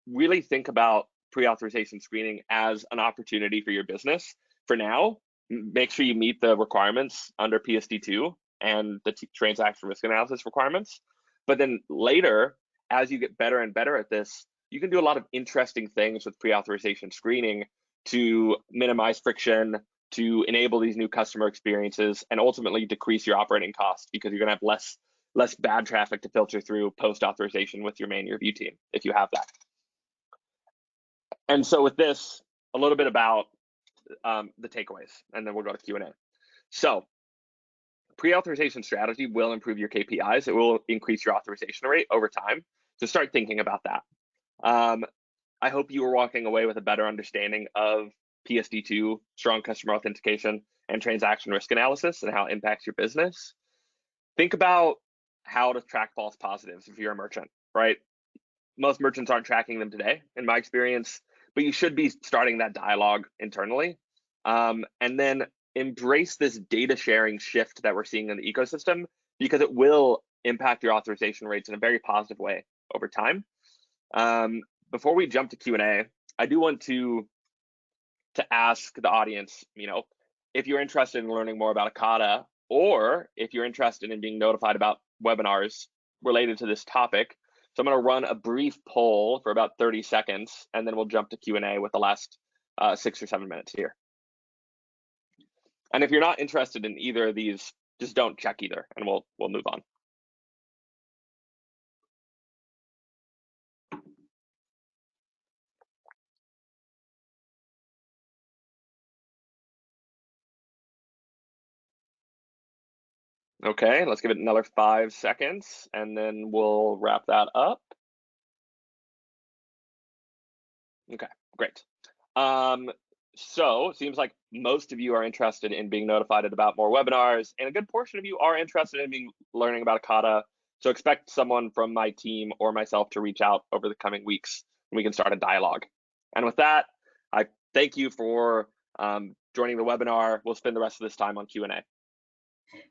really think about pre-authorization screening as an opportunity for your business. For now, make sure you meet the requirements under PSD2 and the transaction risk analysis requirements. But then later, as you get better and better at this, you can do a lot of interesting things with pre-authorization screening to minimize friction, to enable these new customer experiences, and ultimately decrease your operating costs, because you're going to have less bad traffic to filter through post-authorization with your main review team, if you have that. And so with this, a little bit about the takeaways, and then we'll go to Q&A. So pre-authorization strategy will improve your KPIs. It will increase your authorization rate over time. So start thinking about that. I hope you are walking away with a better understanding of PSD2, strong customer authentication, and transaction risk analysis and how it impacts your business. Think about how to track false positives if you're a merchant, right? Most merchants aren't tracking them today, in my experience, but you should be starting that dialogue internally. And then embrace this data sharing shift that we're seeing in the ecosystem, because it will impact your authorization rates in a very positive way over time. Before we jump to Q&A, I do want to ask the audience, if you're interested in learning more about Ekata, or if you're interested in being notified about webinars related to this topic. So I'm going to run a brief poll for about 30 seconds, and then we'll jump to Q&A with the last 6 or 7 minutes here. And if you're not interested in either of these, just don't check either, and we'll move on. Okay, let's give it another 5 seconds, and then we'll wrap that up. Okay, great. So it seems like most of you are interested in being notified about more webinars, and a good portion of you are interested in learning about Ekata. So expect someone from my team or myself to reach out over the coming weeks, and we can start a dialogue. And with that, I thank you for joining the webinar. We'll spend the rest of this time on Q&A.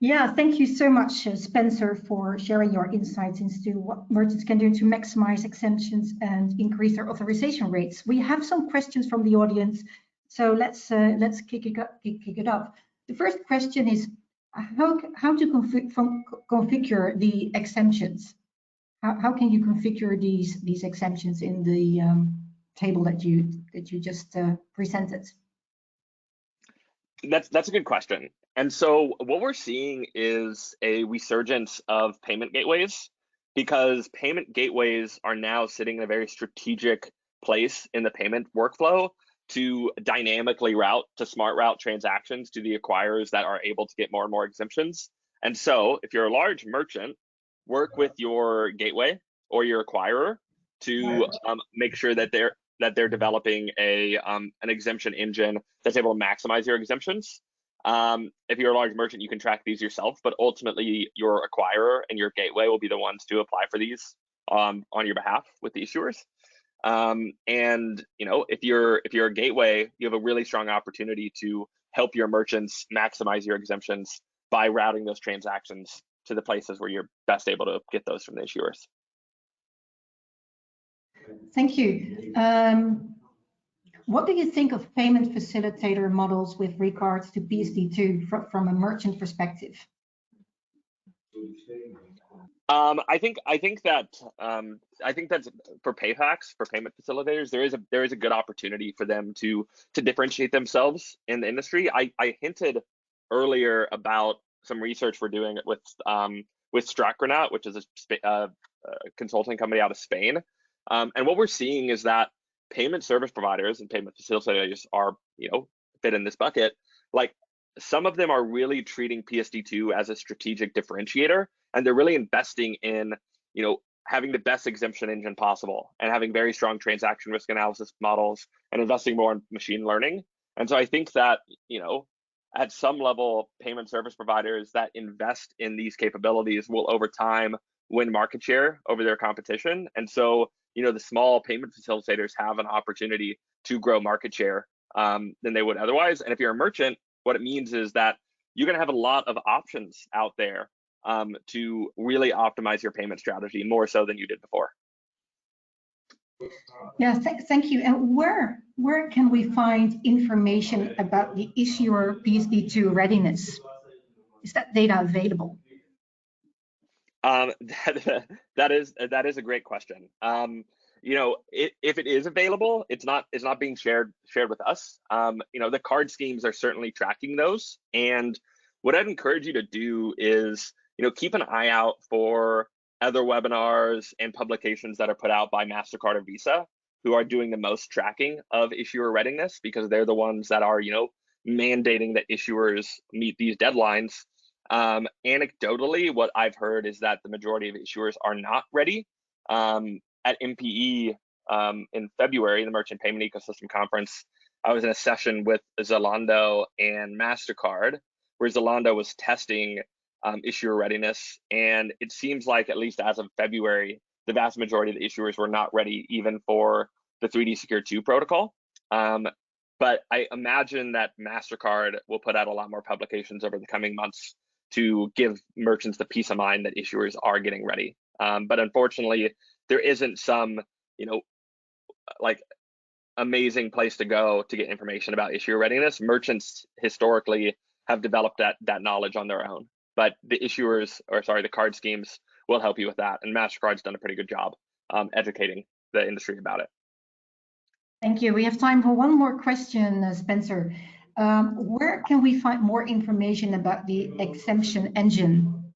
Yeah, thank you so much, Spencer, for sharing your insights into what merchants can do to maximize exemptions and increase their authorization rates. We have some questions from the audience, so let's kick it off. The first question is how to configure the exemptions. How can you configure these exemptions in the table that you just presented? That's a good question. And so what we're seeing is a resurgence of payment gateways, because payment gateways are now sitting in a very strategic place in the payment workflow to dynamically smart route transactions to the acquirers that are able to get more and more exemptions. And so if you're a large merchant, work with your gateway or your acquirer to make sure that they're developing an exemption engine that's able to maximize your exemptions. If you're a large merchant, you can track these yourself, but ultimately your acquirer and your gateway will be the ones to apply for these on your behalf with the issuers. And if you're a gateway, you have a really strong opportunity to help your merchants maximize your exemptions by routing those transactions to the places where you're best able to get those from the issuers. Thank you. What do you think of payment facilitator models with regards to PSD2 from a merchant perspective? I think that's for PayFacs, for payment facilitators, there is a good opportunity for them to differentiate themselves in the industry. I hinted earlier about some research we're doing with Strackgranat, which is a consulting company out of Spain. And what we're seeing is that payment service providers and payment facilitators are, fit in this bucket. Like, some of them are really treating PSD2 as a strategic differentiator, and they're really investing in, having the best exemption engine possible and having very strong transaction risk analysis models and investing more in machine learning. And so I think that, at some level, payment service providers that invest in these capabilities will over time win market share over their competition. And so, the small payment facilitators have an opportunity to grow market share than they would otherwise. And if you're a merchant, what it means is that you're going to have a lot of options out there to really optimize your payment strategy more so than you did before. Yeah, thank you. And where can we find information about the issuer PSD2 readiness? Is that data available? That is a great question. You know, if it is available, it's not being shared with us. You know, the card schemes are certainly tracking those, and what I'd encourage you to do is, you know, keep an eye out for other webinars and publications that are put out by MasterCard or Visa, who are doing the most tracking of issuer readiness, because they're the ones that are, you know, mandating that issuers meet these deadlines. Anecdotally, what I've heard is that the majority of issuers are not ready. At MPE in February, the Merchant Payment Ecosystem Conference, I was in a session with Zalando and MasterCard, where Zalando was testing issuer readiness. And it seems like, at least as of February, the vast majority of the issuers were not ready even for the 3D Secure 2 protocol. But I imagine that MasterCard will put out a lot more publications over the coming months to give merchants the peace of mind that issuers are getting ready. But unfortunately, there isn't some, you know, like amazing place to go to get information about issuer readiness. Merchants historically have developed that knowledge on their own, but the issuers, or sorry, the card schemes will help you with that. And MasterCard's done a pretty good job educating the industry about it. Thank you. We have time for one more question, Spencer. Where can we find more information about the exemption engine?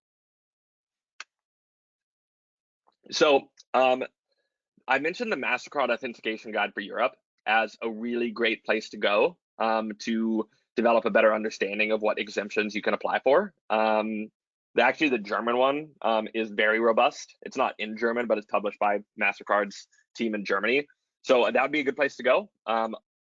So I mentioned the MasterCard Authentication Guide for Europe as a really great place to go to develop a better understanding of what exemptions you can apply for. Actually, the German one is very robust. It's not in German, but it's published by MasterCard's team in Germany. So that would be a good place to go.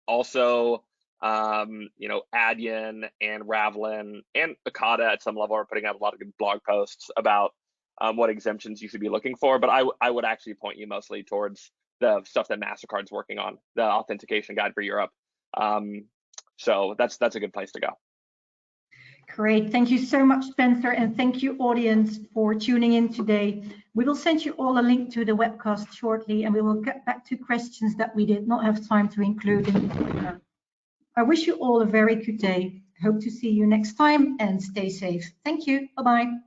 Also, you know, Adyen and Ravlin and Ekata at some level are putting out a lot of good blog posts about what exemptions you should be looking for. But I would actually point you mostly towards the stuff that MasterCard's working on, the Authentication Guide for Europe. So that's a good place to go. Great. Thank you so much, Spencer. And thank you, audience, for tuning in today. We will send you all a link to the webcast shortly, and we will get back to questions that we did not have time to include in the webinar. I wish you all a very good day. Hope to see you next time, and stay safe. Thank you. Bye-bye.